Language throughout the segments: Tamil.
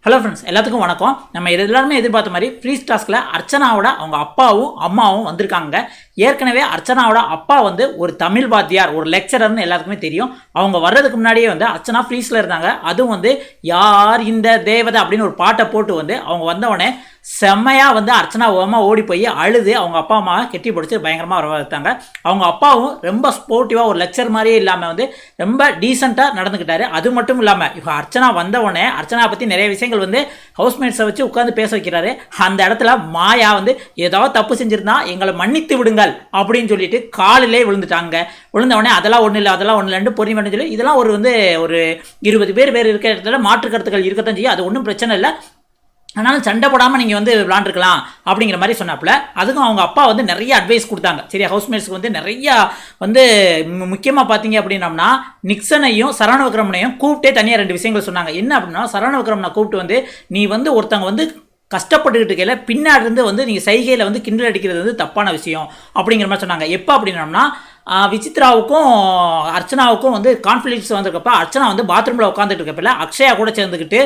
ஹலோ ஃப்ரெண்ட்ஸ், எல்லாத்துக்கும் வணக்கம். நம்ம எல்லாருமே எதிர்பார்த்த மாதிரி ஃப்ரீஸ் டாஸ்கில் அர்ச்சனாவோட அவங்க அப்பாவும் அம்மாவும் வந்திருக்காங்க. ஏற்கனவே அர்ச்சனாவோட அப்பா வந்து ஒரு தமிழ் வாத்தியார், ஒரு லெக்சரர்னு எல்லாத்துக்குமே தெரியும். அவங்க வர்றதுக்கு முன்னாடியே வந்து அர்ச்சனா ஃப்ரீஸில் இருந்தாங்க. அதுவும் வந்து யார் இந்த தேவதை அப்படின்னு ஒரு பாட்டை போட்டு வந்து அவங்க வந்தவொடனே செம்மையாக வந்து அர்ச்சனா ஓமா ஓடி போய் அழுது அவங்க அப்பா அம்மாவை கெட்டி பிடிச்சி பயங்கரமாக வரவேற்றாங்க. அவங்க அப்பாவும் ரொம்ப ஸ்போர்ட்டிவாக ஒரு லெக்சர் மாதிரியே இல்லாமல் வந்து ரொம்ப டீசெண்டாக நடந்துக்கிட்டாரு. அது மட்டும் இல்லாமல் இப்போ அர்ச்சனா வந்தவொடனே அர்ச்சனா பற்றி நிறைய விஷயங்கள் வந்து ஹவுஸ்மேட்ஸை வச்சு உட்காந்து பேச வைக்கிறாரு. அந்த இடத்துல மாயா வந்து ஏதாவது தப்பு செஞ்சுருந்தா எங்களை மன்னித்து விடுங்கள் அப்படின்னு சொல்லிட்டு காலிலே விழுந்துட்டாங்க. விழுந்தவொடனே அதெல்லாம் ஒன்றும் இல்லை, அதெல்லாம் ஒன்றும் இல்லைன்னு பொறுமைன்னு சொல்லி இதெல்லாம் ஒரு 20 பேர் இருக்கிற இடத்துல மாற்று கருத்துக்கள் இருக்கத்தான் செய்யும். அது ஒன்றும் பிரச்சனை இல்லை, ஆனாலும் சண்டை போடாமல் நீங்கள் வந்து விளாண்டுருக்கலாம் அப்படிங்கிற மாதிரி சொன்னாப்புல. அதுக்கும் அவங்க அப்பா வந்து நிறைய அட்வைஸ் கொடுத்தாங்க. சரி, ஹவுஸ்மேட்ஸ்க்கு வந்து நிறையா வந்து முக்கியமாக பார்த்தீங்க அப்படின்னம்னா நிக்சனையும் சரவண விக்ரமனையும் கூப்பிட்டே தனியாக 2 விஷயங்கள் சொன்னாங்க. என்ன அப்படின்னா, சரவண விக்ரமனை கூப்பிட்டு வந்து நீ வந்து ஒருத்தவங்க வந்து கஷ்டப்பட்டுக்கிட்டு இருக்கையில் பின்னாடி இருந்து வந்து நீங்கள் சைகையில் வந்து கிண்டல் அடிக்கிறது வந்து தப்பான விஷயம் அப்படிங்கிற மாதிரி சொன்னாங்க. எப்போ அப்படின்னம்னா, விசித்ராவுக்கும் அர்ச்சனாவுக்கும் வந்து கான்ஃப்ளிக்ஸ் வந்திருக்கப்ப அர்ச்சனா வந்து பாத்ரூமில் உட்காந்துட்டு இருக்கப்பல அக்ஷயா கூட சேர்ந்துக்கிட்டு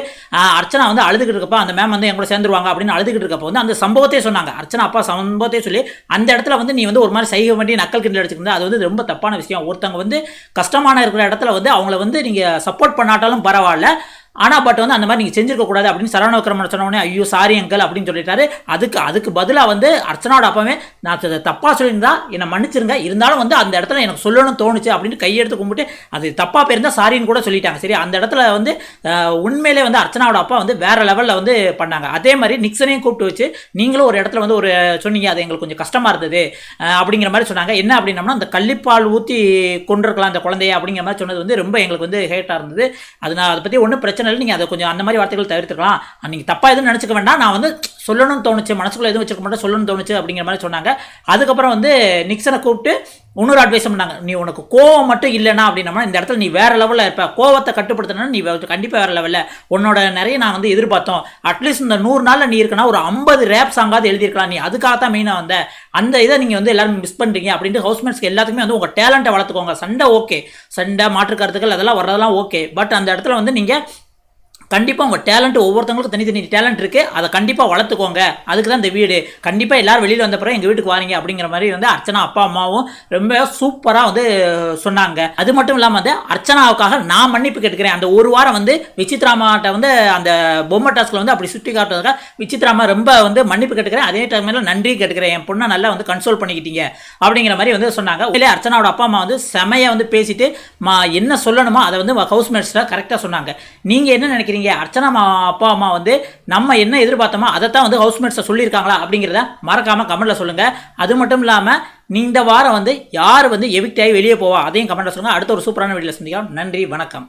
அர்ச்சனா வந்து அழுதுகிட்டு இருக்கப்ப அந்த மேம் வந்து என் கூட சேர்ந்துருவாங்க அப்படின்னு அழுதுகிட்டு இருக்கப்போ வந்து அந்த சம்பவத்தையே சொன்னாங்க. அர்ச்சனா அப்பா சம்பவத்தையே சொல்லி அந்த இடத்துல வந்து நீ வந்து ஒரு மாதிரி சைகை பண்ணி நக்கல் கிண்டல் அடிச்சுக்கிட்டு அது வந்து ரொம்ப தப்பான விஷயம். ஒருத்தவங்க வந்து கஷ்டமான இருக்கிற இடத்துல வந்து அவங்கள வந்து நீங்கள் சப்போர்ட் பண்ணாட்டாலும் பரவாயில்ல, ஆனால் பட் வந்து அந்த மாதிரி நீங்கள் செஞ்சிருக்கக்கூடாது அப்படின்னு சரவண விக்ரமன் சொன்னோடனே ஐயோ சாரி அங்கிள் அப்படின்னு சொல்லிட்டாரு. அதுக்கு பதிலாக வந்து அர்ச்சனாவோட அப்பாவே நான் தப்பாக சொல்லியிருந்தா என்னை மன்னிச்சிருங்க, இருந்தாலும் வந்து அந்த இடத்துல எனக்கு சொல்லணும்னு தோணுச்சு அப்படின்னு கையெடுத்து கும்பிட்டு அது தப்பாக போயிருந்தால் சாரின்னு கூட சொல்லிட்டாங்க. சரி, அந்த இடத்துல வந்து உண்மையிலே வந்து அர்ச்சனாவோட அப்பா வந்து வேறு லெவலில் வந்து பண்ணாங்க. அதே மாதிரி நிக்சனையும் கூப்பிட்டு வச்சு நீங்களும் ஒரு இடத்துல வந்து ஒரு சொன்னீங்க, அது எங்களுக்கு கொஞ்சம் கஷ்டமாக இருந்தது அப்படிங்கிற மாதிரி சொன்னாங்க. என்ன அப்படின்னம்னா, அந்த கள்ளிப்பால் ஊற்றி கொண்டிருக்கலாம் அந்த குழந்தைய அப்படிங்கிற மாதிரி சொன்னது வந்து ரொம்ப எங்களுக்கு வந்து ஹேட்டாக இருந்தது. அது நான் அதை பற்றி ஒன்றும் பிரச்சனை, நீங்கள் அதை கொஞ்சம் அந்த மாதிரி வார்த்தைகள் தவிர்த்துக்கலாம், நீங்கள் தப்பாக எதுவும் நினச்சிக்க வேண்டாம், நான் வந்து சொல்லணும்னு தோணுச்சு, மனசுக்குள்ள எதுவும் வச்சுக்க மாட்டேன், சொல்லணும்னு தோணுச்சு அப்படிங்கிற மாதிரி சொன்னாங்க. அதுக்கப்புறம் வந்து நிக்சனை கூப்பிட்டு இன்னொரு அட்வைஸ் பண்ணாங்க. நீ உனக்கு கோவம் மட்டும் இல்லைனா அப்படின்னா இந்த இடத்துல நீ வேறு லெவலில் இருப்ப, கோவத்தை கட்டுப்படுத்தினா நீ கண்டிப்பாக வேறு லெவலில் உன்னோட நிறைய நான் வந்து எதிர்பார்த்தோம். அட்லீஸ்ட் இந்த 100 நாளில் நீ இருக்குன்னா ஒரு 50 ரேப் சாங்காவது எழுதியிருக்கலாம், நீ அதுக்காகத்தான் மெயினாக வந்த, அந்த இதை நீங்கள் வந்து எல்லாரும் மிஸ் பண்ணுறீங்க அப்படின்ட்டு ஹவுஸ்மேட்ஸ்க்கு எல்லாத்துக்குமே வந்து உங்கள் டேலண்ட்டை வளர்த்துக்கோங்க. சண்டை ஓகே, சண்டை மாற்று கருத்துக்கள் அதெல்லாம் வர்றதெல்லாம் ஓகே, பட் அந்த இடத்துல வந்து நீங்கள் கண்டிப்பாக உங்கள் டேலண்ட் ஒவ்வொருத்தவங்களுக்கும் தனித்தனி டேலண்ட் இருக்குது, அதை கண்டிப்பாக வளர்த்துக்கோங்க. அதுக்கு தான் இந்த வீடு, கண்டிப்பாக எல்லோரும் வெளியில் வந்த பிறகு எங்கள் வீட்டுக்கு வாரீங்க அப்படிங்கிற மாதிரி வந்து அர்ச்சனா அப்பா அம்மாவும் ரொம்ப சூப்பராக வந்து சொன்னாங்க. அது மட்டும் இல்லாமல் வந்து அர்ச்சனாவுக்காக நான் மன்னிப்பு கேட்டுக்கிறேன். அந்த ஒரு வாரம் வந்து விசித்ராமாட்ட வந்து அந்த பொம்மை டாஸ்கில் வந்து அப்படி சுட்டி காட்டுறதுக்காக விசித்ராமா ரொம்ப வந்து மன்னிப்பு கேட்டுக்கிறேன், அதே டைமில் நன்றி கேட்டுக்கிறேன், என் பொண்ணை நல்லா வந்து கன்சோல் பண்ணிக்கிட்டீங்க அப்படிங்கிற மாதிரி வந்து சொன்னாங்க. உண்மையிலே அர்ச்சனாவோட அப்பா அம்மா வந்து செமையாக வந்து பேசிட்டு என்ன சொல்லணுமோ அதை வந்து ஹவுஸ்மேட்ஸில் கரெக்டாக சொன்னாங்க. நீங்கள் என்ன நினைக்கிறீங்க? அர்ச்சனா அப்பா அம்மா வந்து நம்ம என்ன எதிர்பார்த்தோமோ அதைத்தான் வந்து ஹவுஸ்மேட்ஸை சொல்லியிருக்காங்களா அப்படிங்கிறத மறக்காமல் கமெண்ட்டில் சொல்லுங்கள். அது மட்டும் இல்லாமல் இந்த வாரம் வந்து யார் வந்து எவிக்ட் ஆகி வெளியே போவா அதையும் கமெண்ட்டில் சொல்லுங்கள். அடுத்த ஒரு சூப்பரான வீடியோவில் சந்திக்கலாம். நன்றி, வணக்கம்.